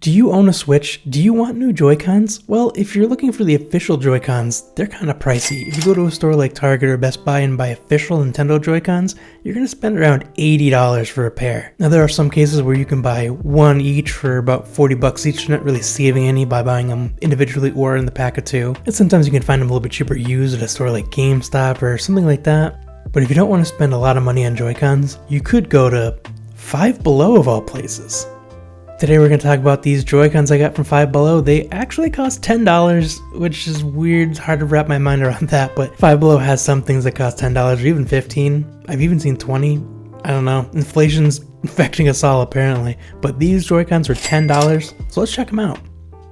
Do you own a Switch? Do you want new Joy-Cons? Well, if you're looking for the official Joy-Cons, they're kind of pricey. If you go to a store like Target or Best Buy and buy official Nintendo Joy-Cons, you're going to spend around $80 for a pair. Now there are some cases where you can buy one each for about 40 bucks each, not really saving any by buying them individually or in the pack of two. And sometimes you can find them a little bit cheaper used at a store like GameStop or something like that. But if you don't want to spend a lot of money on Joy-Cons, you could go to Five Below of all places. Today we're going to talk about these Joy-Cons I got from Five Below. They actually cost $10, which is weird. It's hard to wrap my mind around that, but Five Below has some things that cost $10 or even $15. I've even seen $20. I don't know. Inflation's affecting us all apparently, but these Joy-Cons were $10, so let's check them out.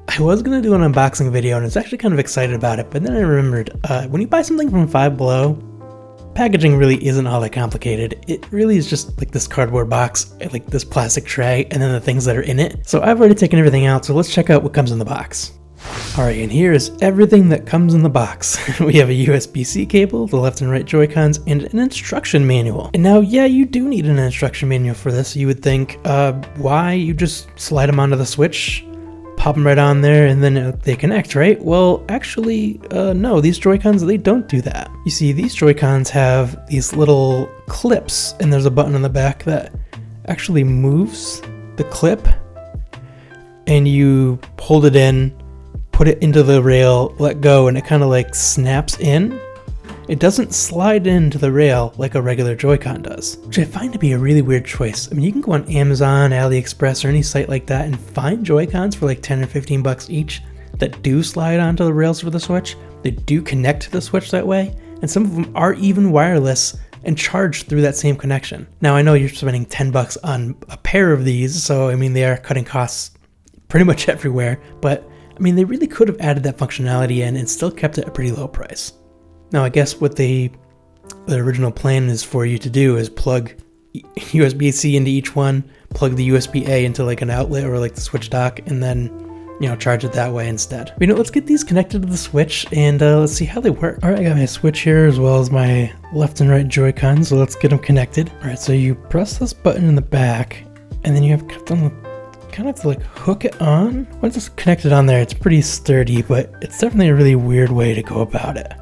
I was going to do an unboxing video and I was actually kind of excited about it, but then I remembered, when you buy something from Five Below, packaging really isn't all that complicated. It really is just like this cardboard box, like this plastic tray, and then the things that are in it. So I've already taken everything out, so let's check out what comes in the box. Alright, and here is everything that comes in the box. We have a USB-C cable, the left and right Joy-Cons, and an instruction manual. And now, yeah, you do need an instruction manual for this. You would think, why? You just slide them onto the Switch, pop them right on there, and then they connect, right? Well, actually, no, these Joy-Cons, they don't do that. You see, these Joy-Cons have these little clips, and there's a button on the back that actually moves the clip, and you hold it in, put it into the rail, let go, and it kind of like snaps in. It doesn't slide into the rail like a regular Joy-Con does, which I find to be a really weird choice. I mean, you can go on Amazon, AliExpress, or any site like that and find Joy-Cons for like 10 or 15 bucks each that do slide onto the rails for the Switch. They do connect to the Switch that way, and some of them are even wireless and charged through that same connection. Now, I know you're spending 10 bucks on a pair of these, so I mean, they are cutting costs pretty much everywhere, but I mean, they really could have added that functionality in and still kept it at a pretty low price. Now, I guess what the original plan is for you to do is plug USB-C into each one, plug the USB-A into like an outlet or like the Switch dock, and then, you know, charge it that way instead. But, you know, let's get these connected to the Switch and let's see how they work. All right, I got my Switch here as well as my left and right Joy-Con, so let's get them connected. All right, so you press this button in the back, and then you have kind of to like hook it on. Once it's connected on there, it's pretty sturdy, but it's definitely a really weird way to go about it.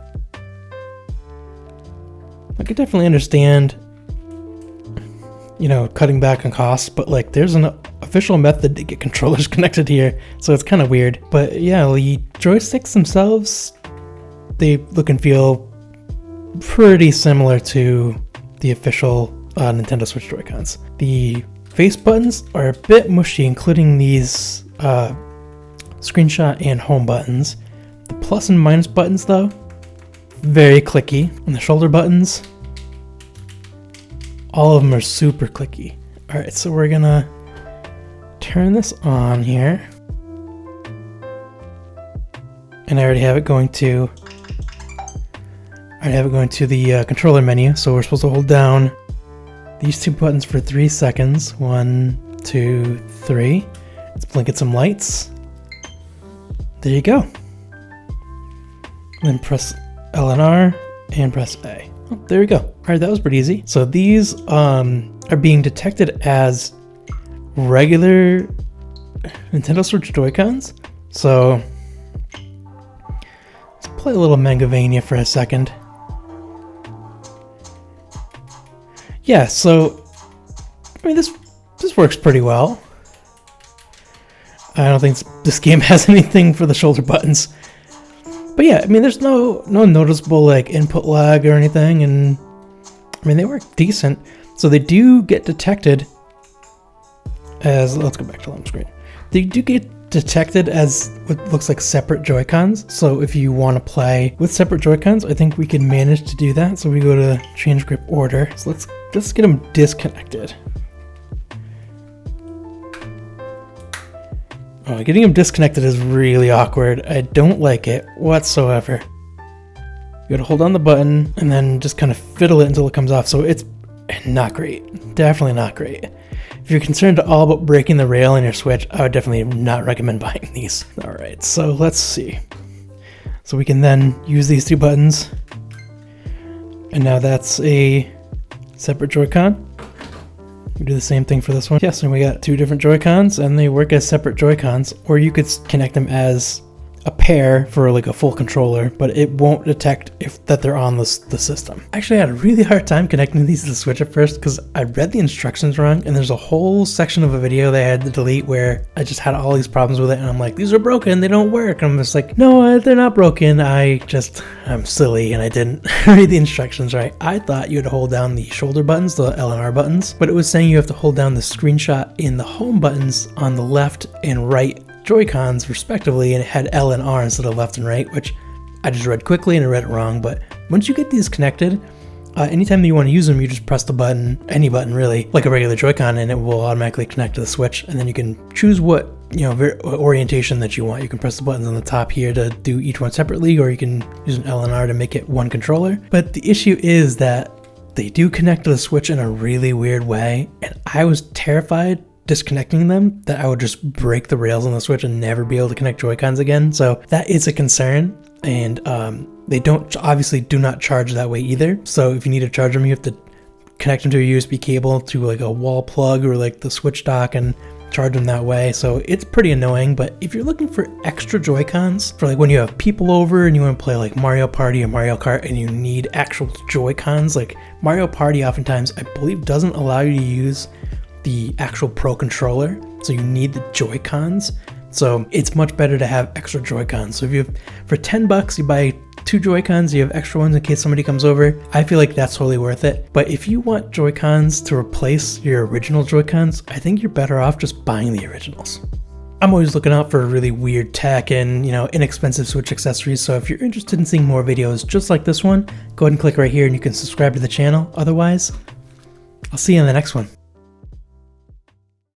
I could definitely understand, you know, cutting back on costs, but like there's an official method to get controllers connected here, so it's kind of weird. But yeah, the joysticks themselves, they look and feel pretty similar to the official Nintendo Switch Joy-Cons. The face buttons are a bit mushy, including these screenshot and home buttons. The plus and minus buttons though, very clicky. And the shoulder buttons, all of them are super clicky. All right, so we're gonna turn this on here. And I already have it going to the controller menu. So we're supposed to hold down these two buttons for 3 seconds. 1, 2, 3. Let's blink at some lights. There you go. Then press L and R and press A. Oh, there we go. All right, that was pretty easy. So these are being detected as regular Nintendo Switch Joy-Cons. So let's play a little Mangavania for a second. Yeah, so I mean this works pretty well. I don't think this game has anything for the shoulder buttons. But yeah, I mean, there's no noticeable like input lag or anything, and I mean, they work decent. So they do get detected as, let's go back to home screen. They do get detected as what looks like separate Joy-Cons. So if you want to play with separate Joy-Cons, I think we can manage to do that. So we go to change grip order. So let's get them disconnected. Oh, getting them disconnected is really awkward. I don't like it whatsoever. You gotta hold on the button and then just kind of fiddle it until it comes off. So it's not great. Definitely not great. If you're concerned at all about breaking the rail in your Switch, I would definitely not recommend buying these. All right, so let's see. So we can then use these two buttons. And now that's a separate Joy-Con. We do the same thing for this one. Yes, and we got 2 different Joy-Cons, and they work as separate Joy-Cons, or you could connect them as a pair for like a full controller, but it won't detect that they're on the system. Actually, I had a really hard time connecting these to the Switch at first because I read the instructions wrong, and there's a whole section of a video they had to delete where I just had all these problems with it, and I'm like, these are broken, they don't work. And I'm just like, no, they're not broken. I'm silly, and I didn't read the instructions right. I thought you had to hold down the shoulder buttons, the L and R buttons, but it was saying you have to hold down the screenshot in the home buttons on the left and right Joy-Cons respectively, and it had L and R instead of left and right, which I just read quickly and I read it wrong. But once you get these connected, anytime that you want to use them, you just press the button, any button really, like a regular Joy-Con, and it will automatically connect to the Switch, and then you can choose what orientation that you want. You can press the buttons on the top here to do each one separately, or you can use an L and R to make it one controller. But the issue is that they do connect to the Switch in a really weird way, and I was terrified disconnecting them that I would just break the rails on the Switch and never be able to connect Joy-Cons again. So that is a concern, and they obviously do not charge that way either. So if you need to charge them, you have to connect them to a USB cable to like a wall plug or like the Switch dock and charge them that way. So it's pretty annoying. But if you're looking for extra Joy-Cons for like when you have people over and you want to play like Mario Party or Mario Kart and you need actual Joy-Cons, like Mario Party oftentimes I believe doesn't allow you to use the actual Pro controller, so you need the Joy-Cons. So it's much better to have extra Joy-Cons. So if you have, for $10 you buy 2 Joy-Cons, you have extra ones in case somebody comes over. I feel like that's totally worth it. But if you want Joy-Cons to replace your original Joy-Cons, I think you're better off just buying the originals. I'm always looking out for really weird tech and, inexpensive Switch accessories. So if you're interested in seeing more videos just like this one, go ahead and click right here and you can subscribe to the channel. Otherwise, I'll see you in the next one.